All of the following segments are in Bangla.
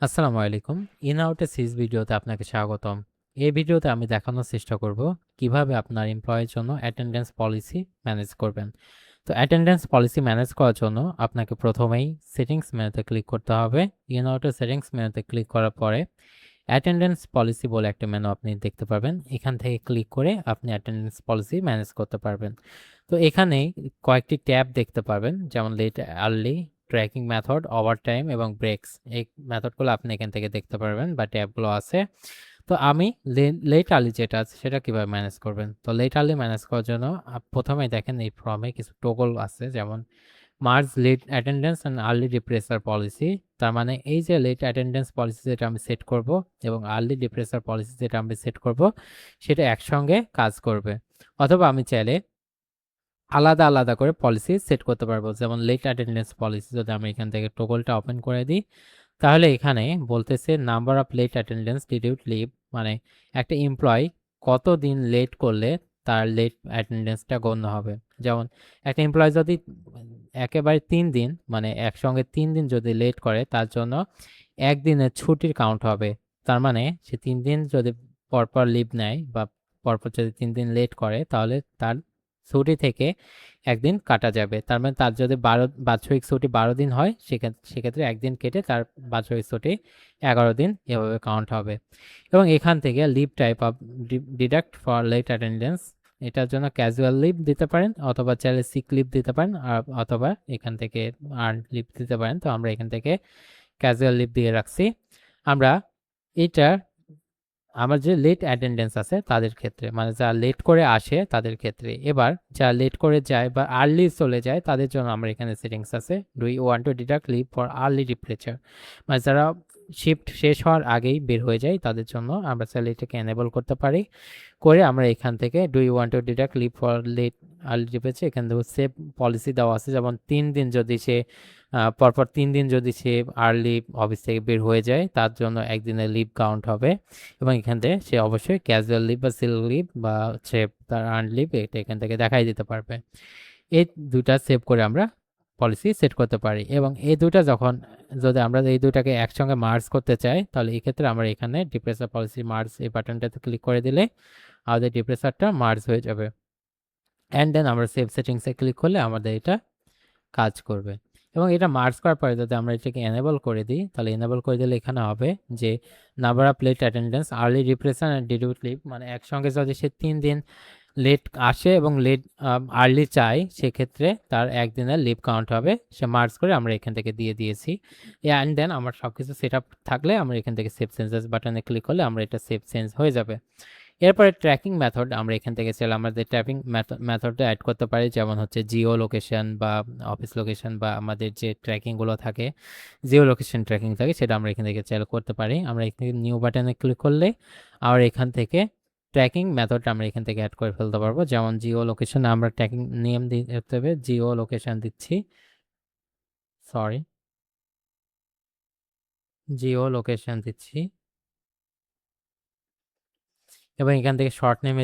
আসসালামু আলাইকুম। ইন আউট এ সিজ ভিডিওতে আপনাকে স্বাগতম। এই ভিডিওতে আমি দেখানোর চেষ্টা করব কিভাবে আপনার এমপ্লয়ের জন্য অ্যাটেন্ডেন্স পলিসি ম্যানেজ করবেন। তো অ্যাটেন্ডেন্স পলিসি ম্যানেজ করার জন্য আপনাকে প্রথমেই সেটিংস মেনুতে ক্লিক করতে হবে। ইন আউট এ সেটিংস মেনুতে ক্লিক করার পরে অ্যাটেন্ডেন্স পলিসি বলে একটা মেনু আপনি দেখতে পাবেন। এখান থেকে ক্লিক করে আপনি অ্যাটেন্ডেন্স পলিসি ম্যানেজ করতে পারবেন। তো এখানে কয়েকটি ট্যাব দেখতে পাবেন, যেমন late early, tracking method, overtime এবং ব্রেকস। এই মেথডগুলো আপনি এখান থেকে দেখতে পারবেন বা ট্যাবগুলো আছে। তো আমি লেট আর্লি যেটা আছে সেটা কিভাবে ম্যানেজ করবেন। তো লেট আর্লি ম্যানেজ করার জন্য প্রথমে দেখেন এই ফর্মে কিছু টগল আছে, যেমন merge late attendance and early departure policy. তার মানে এই যে লেট অ্যাটেন্ডেন্স পলিসি যেটা আমি সেট করব এবং আর্লি ডিপ্রেসার পলিসি যেটা আমি সেট করব সেটা একসঙ্গে কাজ করবে। অথবা আমি চাইলে আলাদা আলাদা করে পলিসি সেট করতে পারবো। যেমন লেট অ্যাটেন্ডেন্স পলিসি যদি আমি এখান থেকে টগলটা ওপেন করে দিই, তাহলে এখানে বলতেছে নাম্বার অফ লেট অ্যাটেন্ডেন্স ডিডিউড লিভ, মানে একটা এমপ্লয় কতদিন লেট করলে তার লেট অ্যাটেন্ডেন্সটা গণ্য হবে। যেমন একটা এমপ্লয় যদি একেবারে 3 দিন, মানে একসঙ্গে 3 দিন যদি লেট করে, তার জন্য একদিনের ছুটির কাউন্ট হবে। তার মানে সে 3 দিন যদি পরপর লিভ নেয় বা পরপর যদি 3 দিন লেট করে, তাহলে তার ছুটি থেকে একদিন কাটা যাবে। তার মানে তার যদি বাৎসরিক ছুটি 12 দিন হয়, সেক্ষেত্রে একদিন কেটে তার বাৎসরিক ছুটি 11 দিন এভাবে কাউন্ট হবে। এবং এখান থেকে leave type of deduct for late attendance, এটার জন্য ক্যাজুয়াল লিভ দিতে পারেন, অথবা চাইলে সিক লিভ দিতে পারেন, অথবা এখান থেকে আর্ন লিভ দিতে পারেন। তো আমরা এখান থেকে ক্যাজুয়াল লিভ দিয়ে রাখছি। আমরা এটা আমার যে লেট অ্যাটেন্ডেন্স আছে তাদের ক্ষেত্রে, মানে যারা লেট করে আসে তাদের ক্ষেত্রে। এবার যারা লেট করে যায় বা আর্লি চলে যায় তাদের জন্য আমার এখানে সেটিংস আছে, do you want to deduct leave for early departure, মানে যারা শিফট শেষ হওয়ার আগেই বের হয়ে যায় তাদের জন্য আমরা চাইলে এটাকে এনেবল করতে পারি। করে আমরা এখান থেকে do you want to deduct leave for late early departure, এখান থেকে সেভ পলিসি দেওয়া আছে। যেমন 3 দিন যদি সে পরপর 3 দিন যদি সে আর্লি অফিস থেকে বের হয়ে যায়, তার জন্য একদিনের লিভ কাউন্ট হবে। এবং এখান থেকে সে অবশ্যই ক্যাজুয়াল লিভ বা সিল লিভ বা হচ্ছে তার আর্ন লিভ এটা এখান থেকে দেখাই দিতে পারবে। এই দুটা সেভ করে আমরা পলিসি সেট করতে পারি। এবং এই দুটা যখন, যদি আমরা এই দুটাকে একসঙ্গে মার্জ করতে চাই, তাহলে এই ক্ষেত্রে আমরা এখানে ডিপ্রেসার পলিসি মার্জ এই বাটনটাতে ক্লিক করে দিলে আমাদের ডিপ্রেসারটা মার্জ হয়ে যাবে। অ্যান্ড দেন আমরা সেভ সেটিংসে ক্লিক করলে আমাদের এটা কাজ করবে। এবং এটা মার্জ করার পরে যদি আমরা এটাকে এনেবল করে দিই, তাহলে এনেবল করে দিলে এখানে হবে যে number of late attendance early departure and ডিডিউড লিভ, মানে একসঙ্গে যদি সে 3 দিন লেট আসে এবং লেট আর্লি চায়, সেক্ষেত্রে তার একদিনের লিভ কাউন্ট হবে। সে মার্জ করে আমরা এখান থেকে দিয়ে দিয়েছি। অ্যান্ড দেন আমার সব কিছু সেট আপ থাকলে আমরা এখান থেকে সেভ চেঞ্জেস বাটনে ক্লিক করলে আমরা এটা সেভ চেঞ্জ হয়ে যাবে। এরপরে ট্র্যাকিং মেথড আমরা এখান থেকে চাইলে আমাদের ট্র্যাকিং মেথডটা অ্যাড করতে পারি, যেমন হচ্ছে জিও লোকেশন বা অফিস লোকেশন বা আমাদের যে ট্র্যাকিংগুলো থাকে, জিও লোকেশন ট্র্যাকিং থাকে, সেটা আমরা এখান থেকে চাইলে করতে পারি। আমরা এখান থেকে নিউ বাটনে ক্লিক করলে আর এখান থেকে ট্র্যাকিং মেথডটা আমরা এখান থেকে অ্যাড করে ফেলতে পারবো। যেমন জিও লোকেশন আমরা ট্র্যাকিং নেম দিতে হবে, জিও লোকেশন দিচ্ছি, সরি, জিও লোকেশন দিচ্ছি। এবং এখান থেকে শর্ট নেম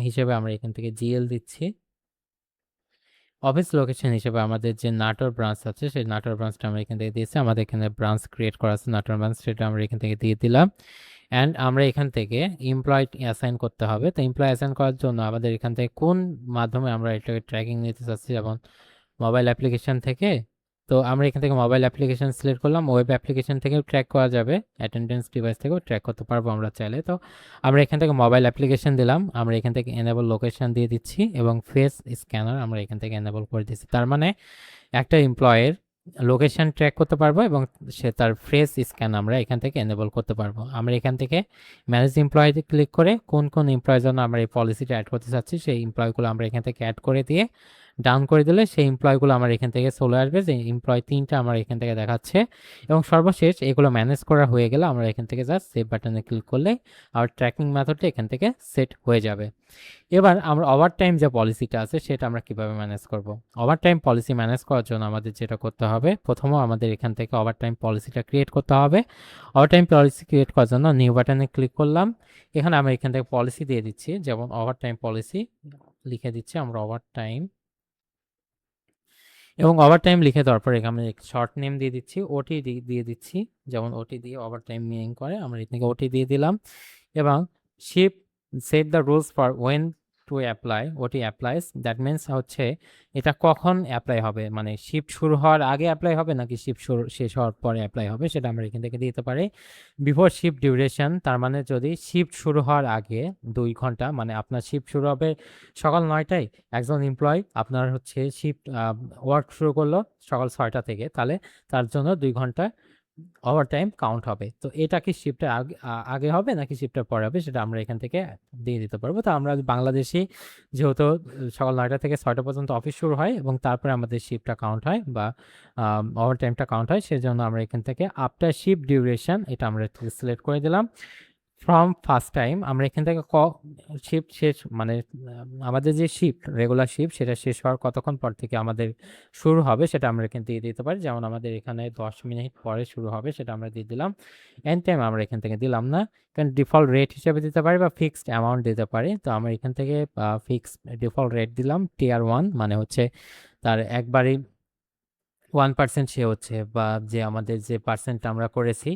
হিসেবে আমরা এখান থেকে জিএল দিচ্ছি। অফিস লোকেশন হিসেবে আমাদের যে নাটোর ব্রাঞ্চ আছে সেই নাটোর ব্রাঞ্চটা আমরা এখান থেকে দিয়েছি। আমাদের এখানে ব্রাঞ্চ ক্রিয়েট করা আছে নাটোর ব্রাঞ্চ, সেটা আমরা এখান থেকে দিয়ে দিলাম। অ্যান্ড আমরা এখান থেকে এমপ্লয় অ্যাসাইন করতে হবে। তো এমপ্লয় অ্যাসাইন করার জন্য আমাদের এখান থেকে কোন মাধ্যমে আমরা এটাকে ট্র্যাকিং নিতে চাচ্ছি, যেমন মোবাইল অ্যাপ্লিকেশন থেকে। তো আমরা এখান থেকে মোবাইল অ্যাপ্লিকেশন সিলেক্ট করলাম। ওয়েব অ্যাপ্লিকেশন থেকেও ট্র্যাক করা যাবে, অ্যাটেন্ডেন্স ডিভাইস থেকেও ট্র্যাক করতে পারবো আমরা চাইলে। তো আমরা এখান থেকে মোবাইল অ্যাপ্লিকেশন দিলাম, আমরা এখান থেকে এনেবল লোকেশন দিয়ে দিচ্ছি এবং ফেস স্ক্যানার আমরা এখান থেকে এনেবল করে দিচ্ছি। তার মানে একটা এমপ্লয়ের লোকেশন ট্র্যাক করতে পারবো এবং সে তার ফেস স্ক্যান আমরা এখান থেকে এনেবল করতে পারবো। আমরা এখান থেকে ম্যানেজ এমপ্লয়তে ক্লিক করে কোন কোন এমপ্লয়ের জন্য আমরা এই পলিসিটা অ্যাড করতে চাচ্ছি সেই এমপ্লয়গুলো আমরা এখান থেকে অ্যাড করে দিয়ে ডাউন করে দিলে সেই এমপ্লয়গুলো আমার এখান থেকে চলে আসবে, যে এমপ্লয় 3টা আমার এখান থেকে দেখাচ্ছে। এবং সর্বশেষ এগুলো ম্যানেজ করা হয়ে গেলে আমরা এখান থেকে জাস্ট সেভ বাটনে ক্লিক করলে আর ট্র্যাকিং মেথডটা এখান থেকে সেট হয়ে যাবে। এবার আমরা ওভারটাইম যে পলিসিটা আছে সেটা আমরা কিভাবে ম্যানেজ করব। ওভারটাইম পলিসি ম্যানেজ করার জন্য আমাদের যেটা করতে হবে, প্রথমে আমাদের এখান থেকে ওভারটাইম পলিসিটা ক্রিয়েট করতে হবে। ওভারটাইম পলিসি ক্রিয়েট করার জন্য নিউ বাটনে ক্লিক করলাম। এখানে আমরা এখান থেকে পলিসি দিয়ে দিচ্ছি, যেমন ওভারটাইম পলিসি লিখে দিচ্ছি আমরা ওভারটাইম। এবং ওভারটাইম লিখে দেওয়ার পর এখানে শর্ট নেম দিয়ে দিচ্ছি, ওটি দিয়ে দিচ্ছি, যেমন ওটি দিয়ে ওভারটাইম মিনিং করে, আমরা এখানে ওটি দিয়ে দিলাম। এবং শিপ set the rules for when to apply, OT applies, that means হচ্ছে এটা কখন অ্যাপ্লাই হবে, মানে শিফট শুরু হওয়ার আগে অ্যাপ্লাই হবে নাকি শিফট শুরু শেষ হওয়ার পরে অ্যাপ্লাই হবে, সেটা আমরা এখান থেকে দিতে পারি। বিফোর শিফট ডিউরেশন, তার মানে যদি শিফট শুরু হওয়ার আগে 2 ঘন্টা, মানে আপনার শিফট শুরু হবে সকাল 9টায়, একজন এমপ্লয় আপনার হচ্ছে শিফট ওয়ার্ক শুরু করলো সকাল 6টা থেকে, তাহলে তার জন্য 2 ঘন্টা ওভারটাইম কাউন্ট হবে। তো এটা কি শিফটের আগে আগে হবে নাকি শিফটের পরে হবে, সেটা আমরা এখান থেকে দিয়ে দিতে পারবো। তো আমরা বাংলাদেশি যেহেতু সকাল 9টা থেকে 6টা পর্যন্ত অফিস শুরু হয় এবং তারপরে আমাদের শিফটটা কাউন্ট হয় বা ওভারটাইমটা কাউন্ট হয়, সেজন্য আমরা এখান থেকে আফটার শিফট ডিউরেশন এটা আমরা সিলেক্ট করে দিলাম। ফ্রম ফার্স্ট টাইম আমরা এখান থেকে শিফট শেষ, মানে আমাদের যে শিফট রেগুলার শিফট সেটা শেষ হওয়ার কতক্ষণ পর থেকে আমাদের শুরু হবে সেটা আমরা এখান থেকে দিতে পারি, যেমন আমাদের এখানে 10 মিনিট পরে শুরু হবে, সেটা আমরা দিয়ে দিলাম। এন্ড টাইম আমরা এখান থেকে দিলাম না, কারণ ডিফল্ট রেট হিসেবে দিতে পারি বা ফিক্সড অ্যামাউন্ট দিতে পারি। তো আমরা এখান থেকে ফিক্সড ডিফল্ট রেট দিলাম টিয়ার 1, মানে হচ্ছে তার একবারই 1% সে হচ্ছে, বা যে আমাদের যে পার্সেন্ট আমরা করেছি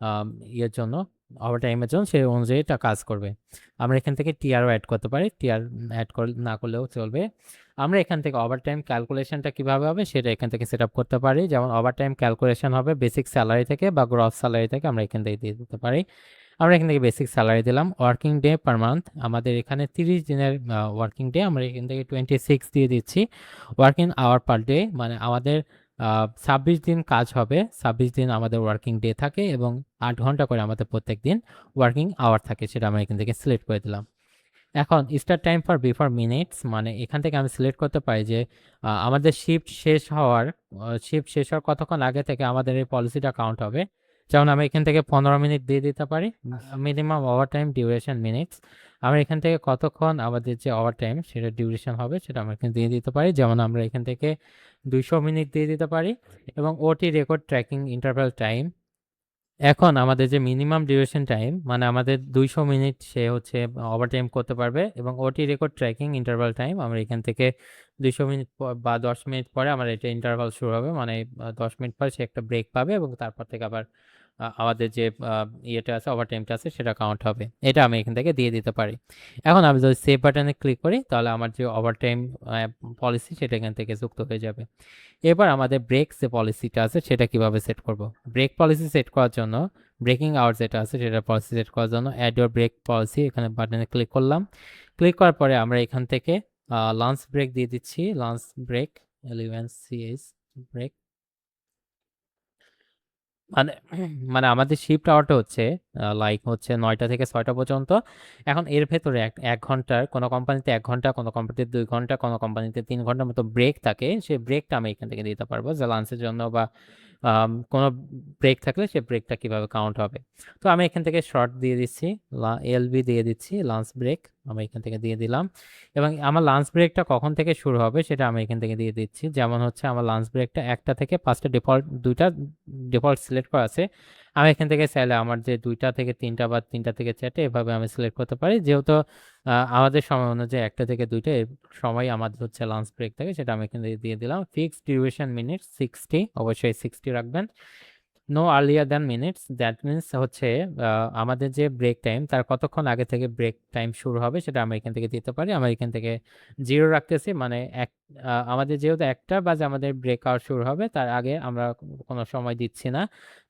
আম, ইয়ের জন্য ওভারটাইমের জন্য, সেই অনুযায়ী এটা কাজ করবে। আমরা এখান থেকে টিআরও অ্যাড করতে পারি, টিআর অ্যাড না করলেও চলবে। আমরা এখান থেকে ওভারটাইম ক্যালকুলেশনটা কিভাবে হবে সেটা এখান থেকে সেট আপ করতে পারি, যেমন ওভারটাইম ক্যালকুলেশন হবে বেসিক স্যালারি থেকে বা গ্রস স্যালারি থেকে, আমরা এখান থেকে দিয়ে দিতে পারি। আমরা এখান থেকে বেসিক স্যালারি দিলাম। ওয়ার্কিং ডে পার মান্থ, আমাদের এখানে 30 দিনের ওয়ার্কিং ডে, আমরা এখান থেকে 26 দিয়ে দিচ্ছি। ওয়ার্কিং আওয়ার পার ডে, মানে আমাদের 26 দিন কাজ হবে, 26 দিন আমাদের ওয়ার্কিং ডে থাকে এবং 8 ঘন্টা করে আমাদের প্রত্যেক দিন ওয়ার্কিং আওয়ার থাকে, সেটা আমরা এখান থেকে সিলেক্ট করে দিলাম। এখন start time for before minutes, মানে এখান থেকে আমি সিলেক্ট করতে পারি যে আমাদের শিফট শেষ হওয়ার কতক্ষণ আগে থেকে আমাদের এই পলিসিটা কাউন্ট হবে, যেমন আমি এখান থেকে 15 মিনিট দিয়ে দিতে পারি। Minimum over time duration minutes, আমরা এখান থেকে কতক্ষণ আমাদের যে ওভার টাইম সেটা ডিউরেশন হবে সেটা আমরা এখানে দিয়ে দিতে পারি, যেমন আমরা এখান থেকে 200 মিনিট দিয়ে দিতে পারি। এবং ওটি রেকর্ড ট্র্যাকিং ইন্টারভ্যাল টাইম, এখন আমাদের যে মিনিমাম ডিউরেশন টাইম, মানে আমাদের 200 মিনিট সে হচ্ছে ওভারটাইম করতে পারবে, এবং ওটি রেকর্ড ট্র্যাকিং ইন্টারভাল টাইম, আমরা এখান থেকে 200 মিনিট বা 10 মিনিট পরে আমার এটা ইন্টারভাল শুরু হবে, মানে 10 মিনিট পরে সে একটা ব্রেক পাবে এবং তারপর থেকে আবার আমাদের যে ইয়েটা আছে ওভারটাইমটা আছে সেটা কাউন্ট হবে, এটা আমি এখান থেকে দিয়ে দিতে পারি। এখন আমি যদি সেভ বাটনে ক্লিক করি তাহলে আমার যে ওভারটাইম পলিসি সেটা এখান থেকে যুক্ত হয়ে যাবে। এবার আমাদের ব্রেক যে পলিসিটা আছে সেটা কিভাবে সেট করব। ব্রেক পলিসি সেট করার জন্য, ব্রেকিং আওয়ার যেটা আছে সেটা পলিসি সেট করার জন্য অ্যাড ইউর ব্রেক পলিসি এখানে বাটনে ক্লিক করলাম। ক্লিক করার পরে আমরা এখান থেকে লাঞ্চ ব্রেক দিয়ে দিচ্ছি, লাঞ্চ ব্রেক LUNCH ব্রেক, মানে মানে আমাদের শিফট আওয়ারটা হচ্ছে লাইক হচ্ছে 9টা থেকে 6টা পর্যন্ত। এখন এর ভেতরে এক ঘন্টার, কোনো কোম্পানিতে 1 ঘন্টা, কোনো কোম্পানিতে 2 ঘন্টা, কোনো কোম্পানিতে 3 ঘন্টার মতো ব্রেক থাকে, সেই ব্রেকটা আমি এখান থেকে দিতে পারবো যে লাঞ্চের জন্য বা কোনো ব্রেক থাকলে সে ব্রেকটা কিভাবে কাউন্ট হবে। তো আমি এখান থেকে শর্ট দিয়ে দিচ্ছি, LB দিয়ে দিচ্ছি, লাঞ্চ ব্রেক আমি এখান থেকে দিয়ে দিলাম। এবং আমার লাঞ্চ ব্রেকটা কখন থেকে শুরু হবে সেটা আমি এখান থেকে দিয়ে দিচ্ছি, যেমন হচ্ছে আমার লাঞ্চ ব্রেকটা 1টা থেকে 5টা, দুইটা ডিফল্ট সিলেক্ট করা আছে। আমি এখান থেকে চাইলে আমার যে 2টা থেকে 3টা বা 3টা থেকে 4টে এভাবে আমি সিলেক্ট করতে পারি, যেহেতু আমাদের সময় অনুযায়ী 1টা থেকে 2টা এর সময় আমাদের হচ্ছে লাঞ্চ ব্রেক থাকে, সেটা আমি এখান থেকে দিয়ে দিলাম। ফিক্সড ডিউরেশন মিনিট 60, অবশ্যই 60 রাখবেন। No earlier than minutes, that means হচ্ছে আমাদের যে ব্রেক টাইম তার কতক্ষণ আগে থেকে ব্রেক টাইম শুরু হবে সেটা আমরা এখান থেকে দিতে পারি। আমরা এখান থেকে 0 রাখতেছি, মানে আমাদের যেহেতু 1টা বাজে আমাদের ব্রেক আওয়ার শুরু হবে, তার আগে আমরা কোনো সময় দিচ্ছি না,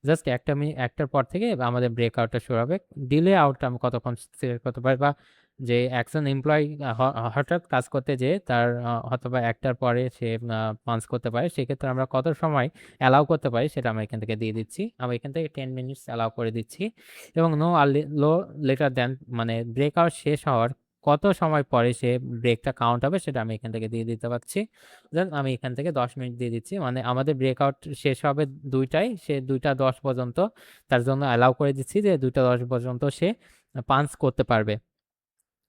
জাস্ট 1টার পর থেকে আমাদের ব্রেক আউটটা শুরু হবে। ডিলে আউটটা আমি কতক্ষণ সিলেক্ট করতে পারি, বা যে একজন এমপ্লয়ি হঠাৎ কাজ করতে যে তার হয়তোবা 1টার পরে সে পাঞ্চ করতে পারে, সেক্ষেত্রে আমরা কত সময় অ্যালাউ করতে পারি সেটা আমরা এখান থেকে দিয়ে দিচ্ছি। আমি এখান থেকে 10 মিনিটস অ্যালাউ করে দিচ্ছি। এবং লো লেটার দেন, মানে ব্রেক আউট শেষ হওয়ার কত সময় পরে সে ব্রেকটা কাউন্ট হবে সেটা আমি এখান থেকে দিয়ে দিতে পারছি। দেন আমি এখান থেকে 10 মিনিট দিয়ে দিচ্ছি, মানে আমাদের ব্রেক আউট শেষ হবে 2টায়, সে 2টা 10 পর্যন্ত তার জন্য অ্যালাউ করে দিচ্ছি যে 2টা 10 পর্যন্ত সে পাঞ্চ করতে পারবে,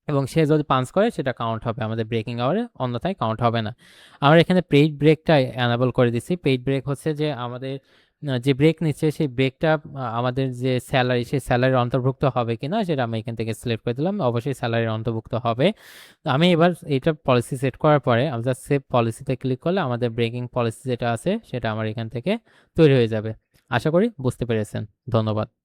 এবং সে যদি পাঞ্চ করে সেটা কাউন্ট হবে আমাদের ব্রেকিং আওয়ারে, অন্যথায় কাউন্ট হবে না। আমরা এখানে পেইড ব্রেকটা অ্যানাবল করে দিচ্ছি। পেইড ব্রেক হচ্ছে যে আমাদের যে ব্রেক নিচ্ছে সেই ব্রেকটা আমাদের যে স্যালারি সেই স্যালারির অন্তর্ভুক্ত হবে কিনা সেটা আমি এখান থেকে সিলেক্ট করে দিলাম। অবশ্যই স্যালারির অন্তর্ভুক্ত হবে। তো আমি এবার এটা পলিসি সেট করার পরে আমি জাস্ট সেভ পলিসিতে ক্লিক করলে আমাদের ব্রেকিং পলিসি যেটা আছে সেটা আমার এখান থেকে তৈরি হয়ে যাবে। আশা করি বুঝতে পেরেছেন। ধন্যবাদ।